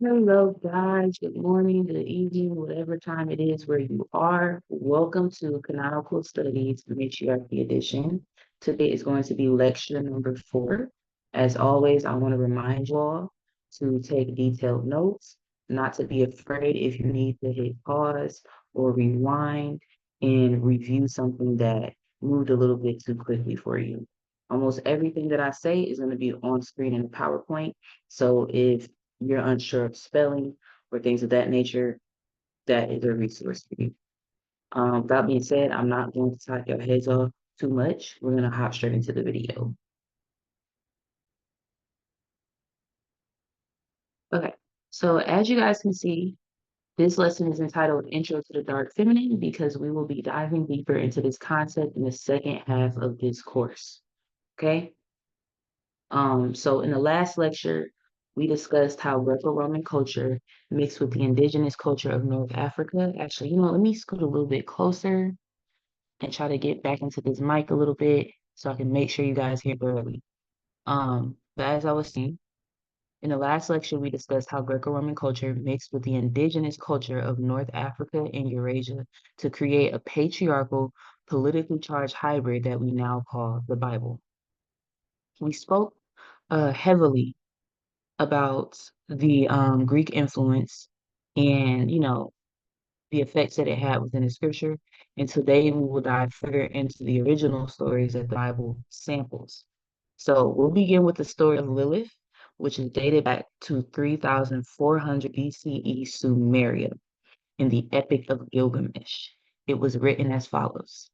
Hello, guys. Good morning, good evening, whatever time it is where you are. Welcome to Canonical Studies, Matriarchy Edition. Today is going to be lecture number 4. As always, I want to remind you all to take detailed notes, not to be afraid if you need to hit pause or rewind and review something that moved a little bit too quickly for you. Almost everything that I say is going to be on screen in the PowerPoint. So if you're unsure of spelling or things of that nature, that is a resource for you. That being said, I'm not going to talk your heads off too much. We're going to hop straight into the video. Okay, so as you guys can see, this lesson is entitled Intro to the Dark Feminine because we will be diving deeper into this concept in the second half of this course. Okay, so in the last lecture, we discussed how Greco-Roman culture mixed with the indigenous culture of North Africa. Actually, let me scoot a little bit closer and try to get back into this mic a little bit so I can make sure you guys hear clearly. But as I was saying, in the last lecture, we discussed how Greco-Roman culture mixed with the indigenous culture of North Africa and Eurasia to create a patriarchal, politically charged hybrid that we now call the Bible. We spoke heavily about the Greek influence and, the effects that it had within the scripture. And today we will dive further into the original stories that the Bible samples. So we'll begin with the story of Lilith, which is dated back to 3400 BCE Sumeria in the Epic of Gilgamesh. It was written as follows.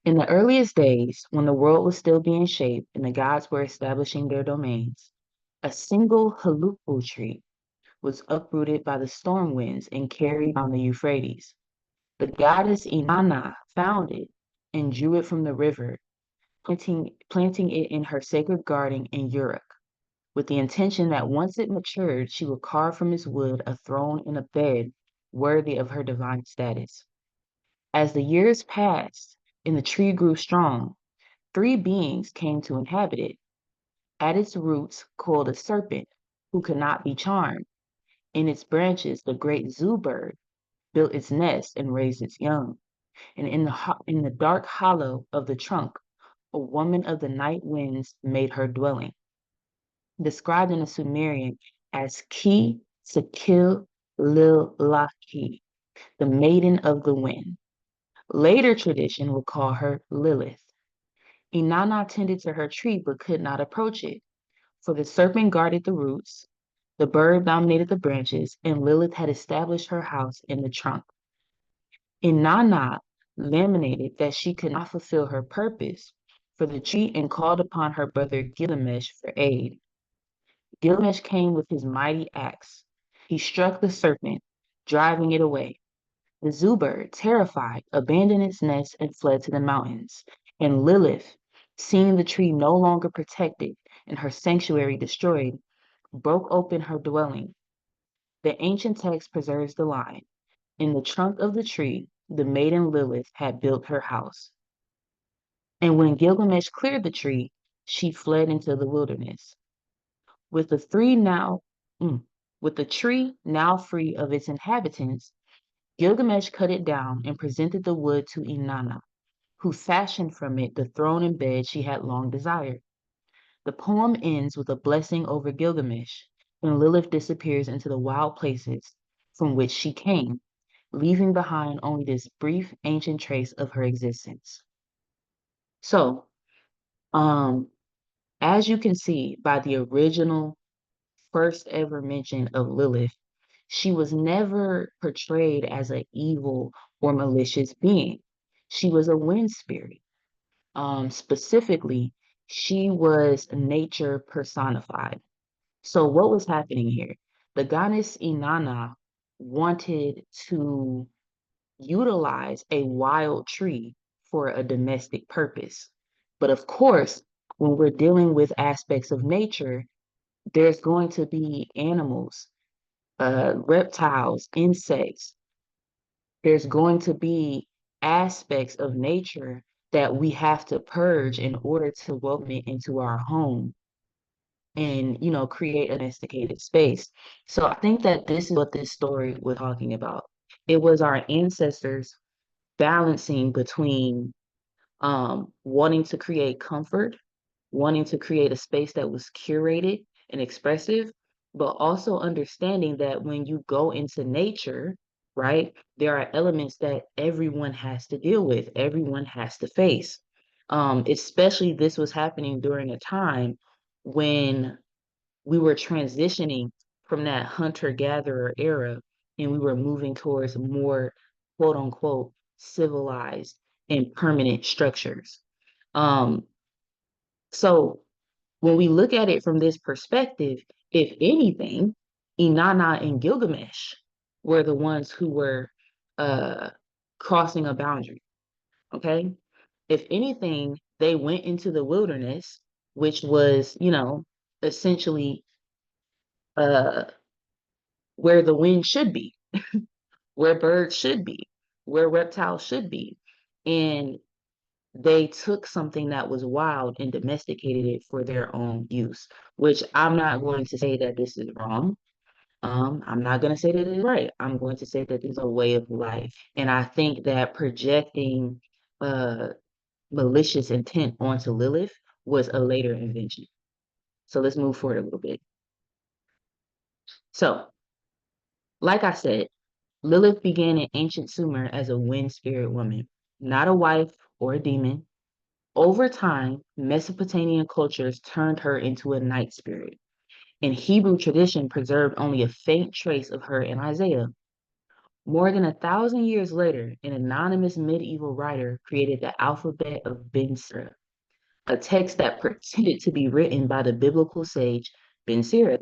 In the earliest days, when the world was still being shaped and the gods were establishing their domains, a single halupu tree was uprooted by the storm winds and carried down the Euphrates. The goddess Inanna found it and drew it from the river, planting it in her sacred garden in Uruk, with the intention that once it matured, she would carve from its wood a throne and a bed worthy of her divine status. As the years passed and the tree grew strong, three beings came to inhabit it. At its roots coiled a serpent who could not be charmed. In its branches, the great zoo bird built its nest and raised its young. And in the dark hollow of the trunk, a woman of the night winds made her dwelling, described in the Sumerian as Ki Sakil Lil Laki, the maiden of the wind. Later tradition would call her Lilith. Inanna tended to her tree but could not approach it, for the serpent guarded the roots, the bird dominated the branches, and Lilith had established her house in the trunk. Inanna lamented that she could not fulfill her purpose for the tree and called upon her brother Gilgamesh for aid. Gilgamesh came with his mighty axe. He struck the serpent, driving it away. The zoo bird, terrified, abandoned its nest and fled to the mountains. And Lilith, seeing the tree no longer protected and her sanctuary destroyed, broke open her dwelling. The ancient text preserves the line. In the trunk of the tree, the maiden Lilith had built her house. And when Gilgamesh cleared the tree, she fled into the wilderness. With the three now, mm, with the tree now free of its inhabitants, Gilgamesh cut it down and presented the wood to Inanna, who fashioned from it the throne and bed she had long desired. The poem ends with a blessing over Gilgamesh, and Lilith disappears into the wild places from which she came, leaving behind only this brief ancient trace of her existence. So, um, as you can see by the original first ever mention of Lilith, she was never portrayed as an evil or malicious being. She was a wind spirit. Specifically, she was nature personified. So, what was happening here? The goddess Inanna wanted to utilize a wild tree for a domestic purpose. But of course, when we're dealing with aspects of nature, there's going to be animals, reptiles, insects. There's going to be aspects of nature that we have to purge in order to welcome it into our home. and, create a domesticated space. So I think that this is what this story was talking about. It was our ancestors balancing between wanting to create comfort, wanting to create a space that was curated and expressive, but also understanding that when you go into nature, right, there are elements that everyone has to deal with, everyone has to face. Especially this was happening during a time when we were transitioning from that hunter-gatherer era and we were moving towards more quote unquote civilized and permanent structures. Um, so when we look at it from this perspective, if anything, Inanna and Gilgamesh were the ones who were uh, crossing a boundary. Okay. If anything, they went into the wilderness, which was, essentially uh, where the wind should be, where birds should be, where reptiles should be. And they took something that was wild and domesticated it for their own use, which I'm not going to say that this is wrong. I'm not going to say that it's right. I'm going to say that it's a way of life. And I think that projecting uh, malicious intent onto Lilith was a later invention. So let's move forward a little bit. So, like I said, Lilith began in ancient Sumer as a wind spirit woman, not a wife or a demon. Over time, Mesopotamian cultures turned her into a night spirit, and Hebrew tradition preserved only a faint trace of her in Isaiah. More than 1,000 years later, an anonymous medieval writer created the alphabet of Ben Sira, a text that pretended to be written by the biblical sage Ben Sira,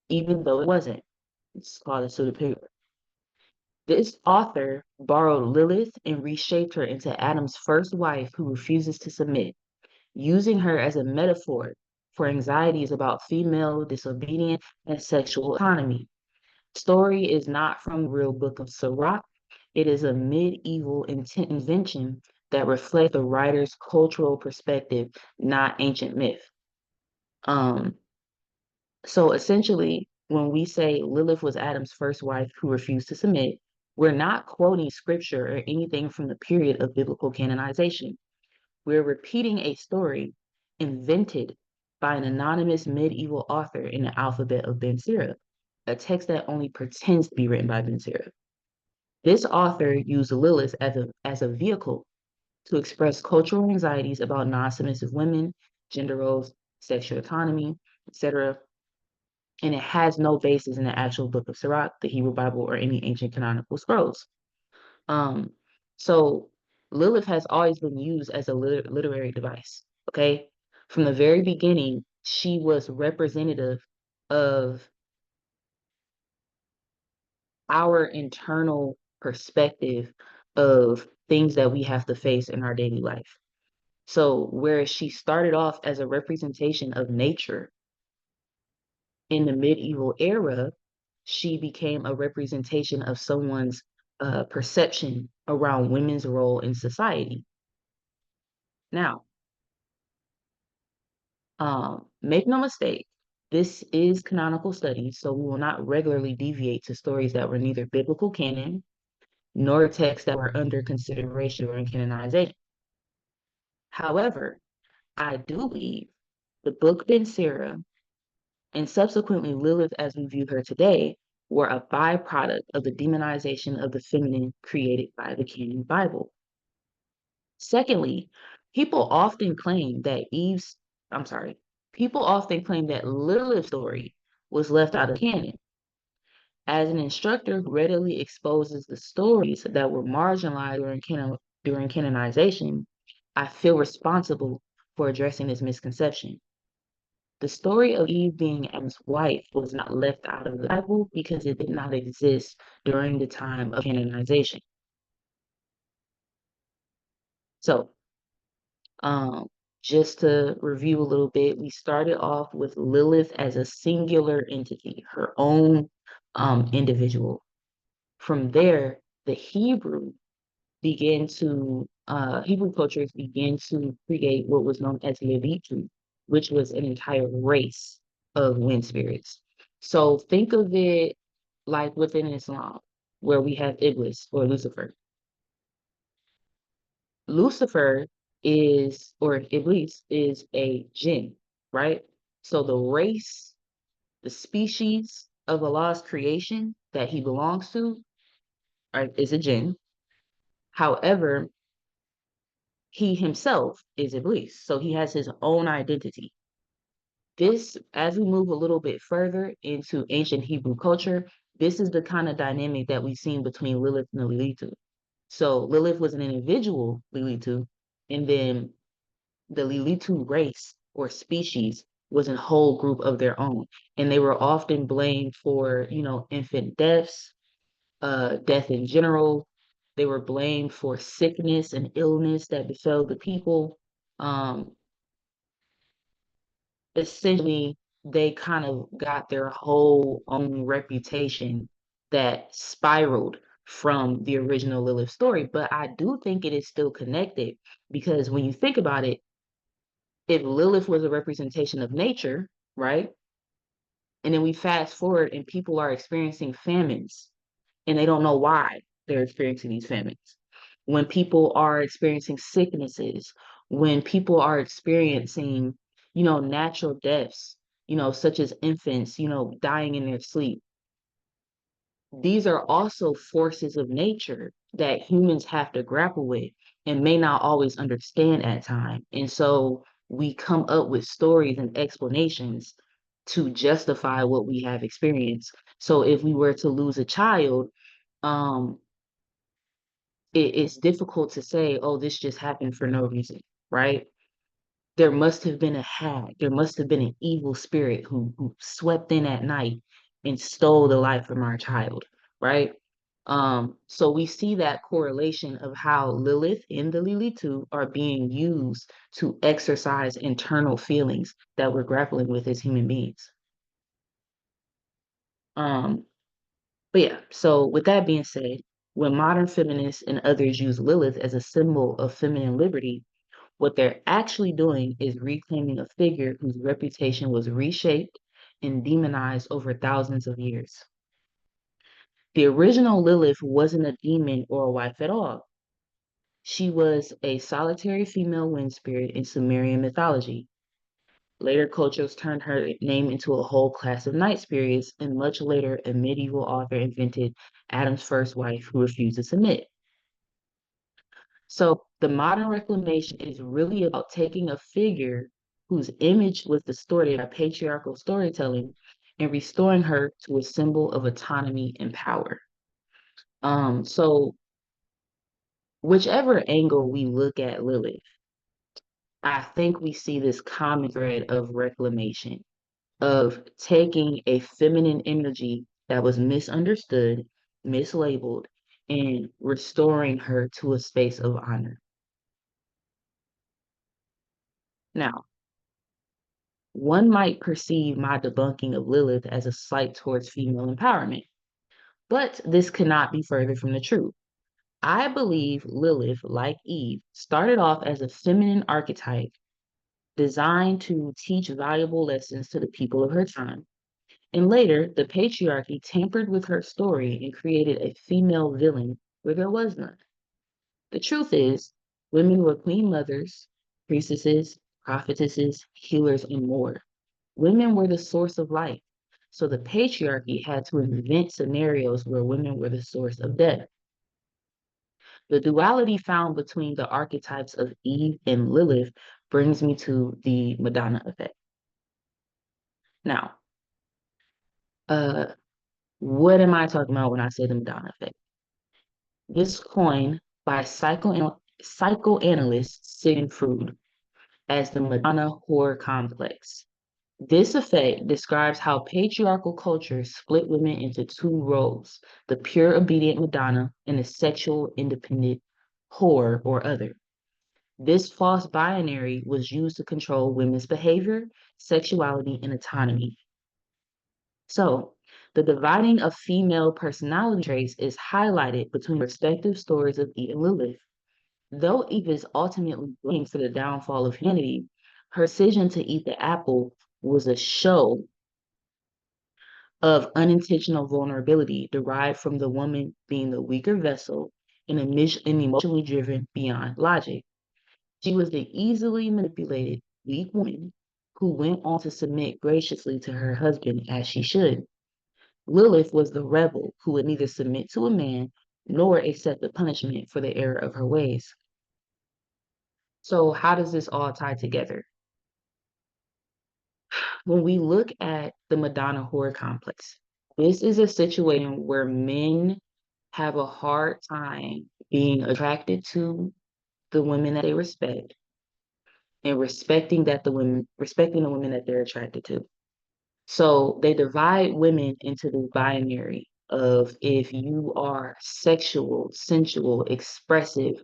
even though it wasn't. It's called a pseudepigraphy. This author borrowed Lilith and reshaped her into Adam's first wife who refuses to submit, using her as a metaphor for anxieties about female disobedience and sexual autonomy. Story is not from the real book of Sirach. It is a medieval invention that reflects the writer's cultural perspective, not ancient myth. Um, so essentially, when we say Lilith was Adam's first wife who refused to submit, we're not quoting scripture or anything from the period of biblical canonization. We're repeating a story invented by an anonymous medieval author in the alphabet of Ben Sira, a text that only pretends to be written by Ben Sira. This author used Lilith as a vehicle to express cultural anxieties about non-submissive women, gender roles, sexual autonomy, etc. And it has no basis in the actual book of Sirach, the Hebrew Bible, or any ancient canonical scrolls. Um, so Lilith has always been used as a literary device. Okay, from the very beginning, she was representative of our internal perspective of things that we have to face in our daily life. So, whereas she started off as a representation of nature in the medieval era, she became a representation of someone's perception around women's role in society. Now, make no mistake, this is canonical study, so we will not regularly deviate to stories that were neither biblical canon nor texts that were under consideration or in canonization. However, I do believe the book Ben Sira and subsequently Lilith as we view her today were a byproduct of the demonization of the feminine created by the canon Bible. Secondly, people often claim that Eve's, I'm sorry, people often claim that Lilith's story was left out of canon. As an instructor who readily exposes the stories that were marginalized during canonization, I feel responsible for addressing this misconception. The story of Eve being Adam's wife was not left out of the Bible because it did not exist during the time of canonization. So, um, just to review a little bit, we started off with Lilith as a singular entity, her own individual. From there, the Hebrew cultures began to create what was known as Levitu, which was an entire race. of wind spirits. So think of it like within Islam, where we have Iblis or Lucifer. Lucifer is, or Iblis is a jinn, right? So the race, the species of Allah's creation that he belongs to, right, is a jinn. However, he himself is Iblis, so he has his own identity. This, as we move a little bit further into ancient Hebrew culture, this is the kind of dynamic that we've seen between Lilith and the Lilitu. So Lilith was an individual Lilitu, and then the Lilitu race or species was a whole group of their own. And they were often blamed for, infant deaths, death in general. They were blamed for sickness and illness that befell the people. Um, Essentially, they kind of got their whole own reputation that spiraled from the original Lilith story. But I do think it is still connected because when you think about it, if Lilith was a representation of nature, right? And then we fast forward and people are experiencing famines and they don't know why they're experiencing these famines. When people are experiencing sicknesses, when people are experiencing, natural deaths, such as infants, dying in their sleep. These are also forces of nature that humans have to grapple with and may not always understand at time. And so we come up with stories and explanations to justify what we have experienced. So if we were to lose a child, um, it's difficult to say, oh, this just happened for no reason, right? There must have been a hag, there must have been an evil spirit who swept in at night and stole the life from our child, right? So we see that correlation of how Lilith and the Lilitu are being used to exercise internal feelings that we're grappling with as human beings. Um, but yeah, so with that being said, when modern feminists and others use Lilith as a symbol of feminine liberty, what they're actually doing is reclaiming a figure whose reputation was reshaped and demonized over thousands of years. The original Lilith wasn't a demon or a wife at all. She was a solitary female wind spirit in Sumerian mythology. Later cultures turned her name into a whole class of night spirits, and much later, a medieval author invented Adam's first wife who refused to submit. So the modern reclamation is really about taking a figure whose image was distorted by patriarchal storytelling and restoring her to a symbol of autonomy and power. So whichever angle we look at Lilith, I think we see this common thread of reclamation, of taking a feminine energy that was misunderstood, mislabeled, and restoring her to a space of honor. Now, one might perceive my debunking of Lilith as a slight towards female empowerment, but this cannot be further from the truth. I believe Lilith, like Eve, started off as a feminine archetype designed to teach valuable lessons to the people of her time. And later, the patriarchy tampered with her story and created a female villain where there was none. The truth is, women were queen mothers, priestesses, prophetesses, healers, and more. Women were the source of life. So the patriarchy had to invent scenarios where women were the source of death. The duality found between the archetypes of Eve and Lilith brings me to the Madonna effect. Now, uh, what am I talking about when I say the Madonna effect? This coined by psychoanalyst Sigmund Freud as the Madonna horror complex. This effect describes how patriarchal culture split women into two roles, the pure obedient Madonna and the sexual independent whore or other. This false binary was used to control women's behavior, sexuality, and autonomy. So, the dividing of female personality traits is highlighted between respective stories of Eve and Lilith. Though Eve is ultimately blamed for the downfall of humanity, her decision to eat the apple was a show of unintentional vulnerability derived from the woman being the weaker vessel and emotionally driven beyond logic. She was the easily manipulated, weak woman who went on to submit graciously to her husband as she should. Lilith was the rebel who would neither submit to a man nor accept the punishment for the error of her ways. So, how does this all tie together? When we look at the Madonna whore complex, this is a situation where men have a hard time being attracted to the women that they respect and respecting the women that they're attracted to. So they divide women into the binary of if you are sexual, sensual, expressive,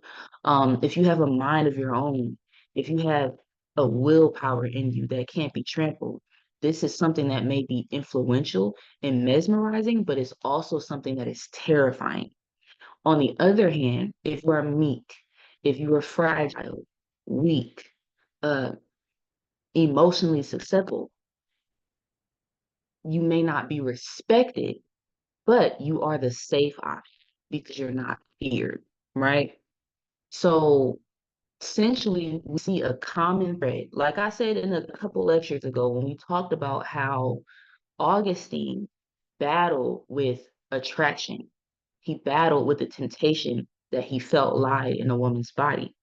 if you have a mind of your own, if you have a willpower in you that can't be trampled, this is something that may be influential and mesmerizing, but it's also something that is terrifying. On the other hand, if you are meek, if you are fragile, weak, uh, emotionally susceptible, you may not be respected, but you are the safe option because you're not feared, right? So essentially, we see a common thread. Like I said in a couple lectures ago, when we talked about how Augustine battled with attraction, he battled with the temptation that he felt lied in a woman's body.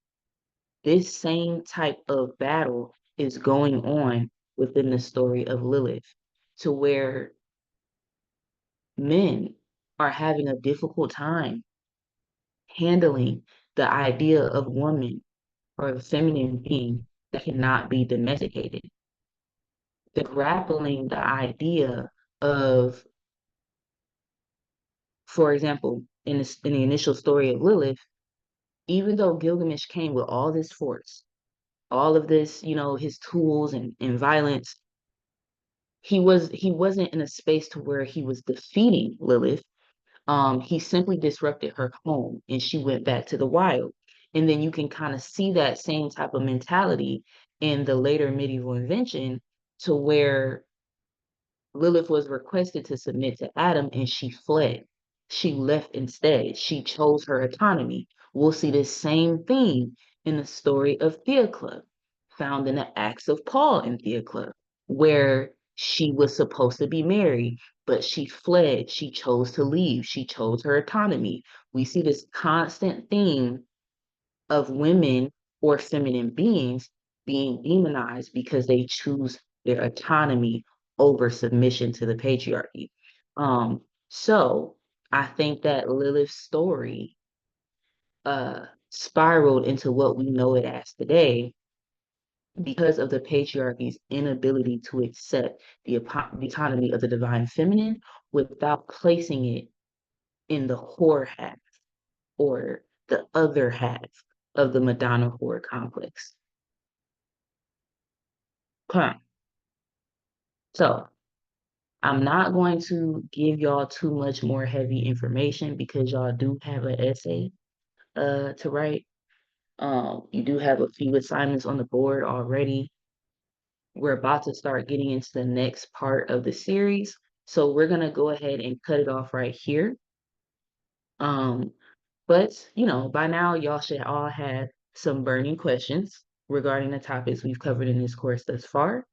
This same type of battle is going on within the story of Lilith, to where men are having a difficult time handling the idea of woman or a feminine being that cannot be domesticated. They're grappling the idea of, for example, in the initial story of Lilith, even though Gilgamesh came with all this force, all of this, his tools and violence, he wasn't in a space to where he was defeating Lilith. He simply disrupted her home and she went back to the wild. And then you can kind of see that same type of mentality in the later medieval invention, to where Lilith was requested to submit to Adam and she fled. She left instead. She chose her autonomy. We'll see this same thing in the story of Theoclub, found in the Acts of Paul in Theoclub, where she was supposed to be married, but she fled. She chose to leave. She chose her autonomy. We see this constant theme of women or feminine beings being demonized because they choose their autonomy over submission to the patriarchy. So I think that Lilith's story spiraled into what we know it as today because of the patriarchy's inability to accept the autonomy of the divine feminine without placing it in the whore half or the other half of the Madonna whore complex. Okay. So I'm not going to give y'all too much more heavy information because y'all do have an essay to write. You do have a few assignments on the board already. We're about to start getting into the next part of the series. So we're gonna go ahead and cut it off right here. Um, but by now y'all should all have some burning questions regarding the topics we've covered in this course thus far.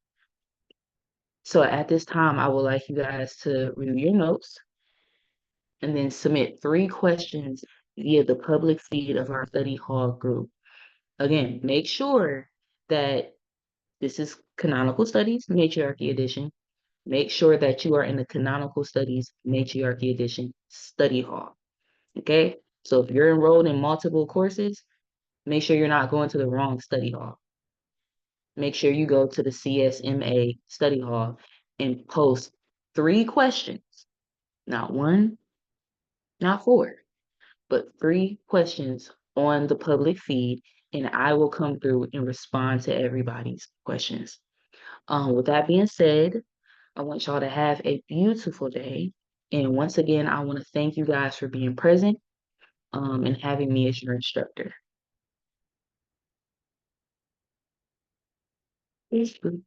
So at this time, I would like you guys to review your notes and then submit 3 questions via the public feed of our study hall group. Again, make sure that this is Canonical Studies Matriarchy Edition. Make sure that you are in the Canonical Studies Matriarchy Edition study hall. Okay? So if you're enrolled in multiple courses, make sure you're not going to the wrong study hall. Make sure you go to the CSMA study hall and post 3 questions. Not 1, not 4, but 3 questions on the public feed, and I will come through and respond to everybody's questions. With that being said, I want y'all to have a beautiful day. And once again, I want to thank you guys for being present and having me as your instructor. Thank you.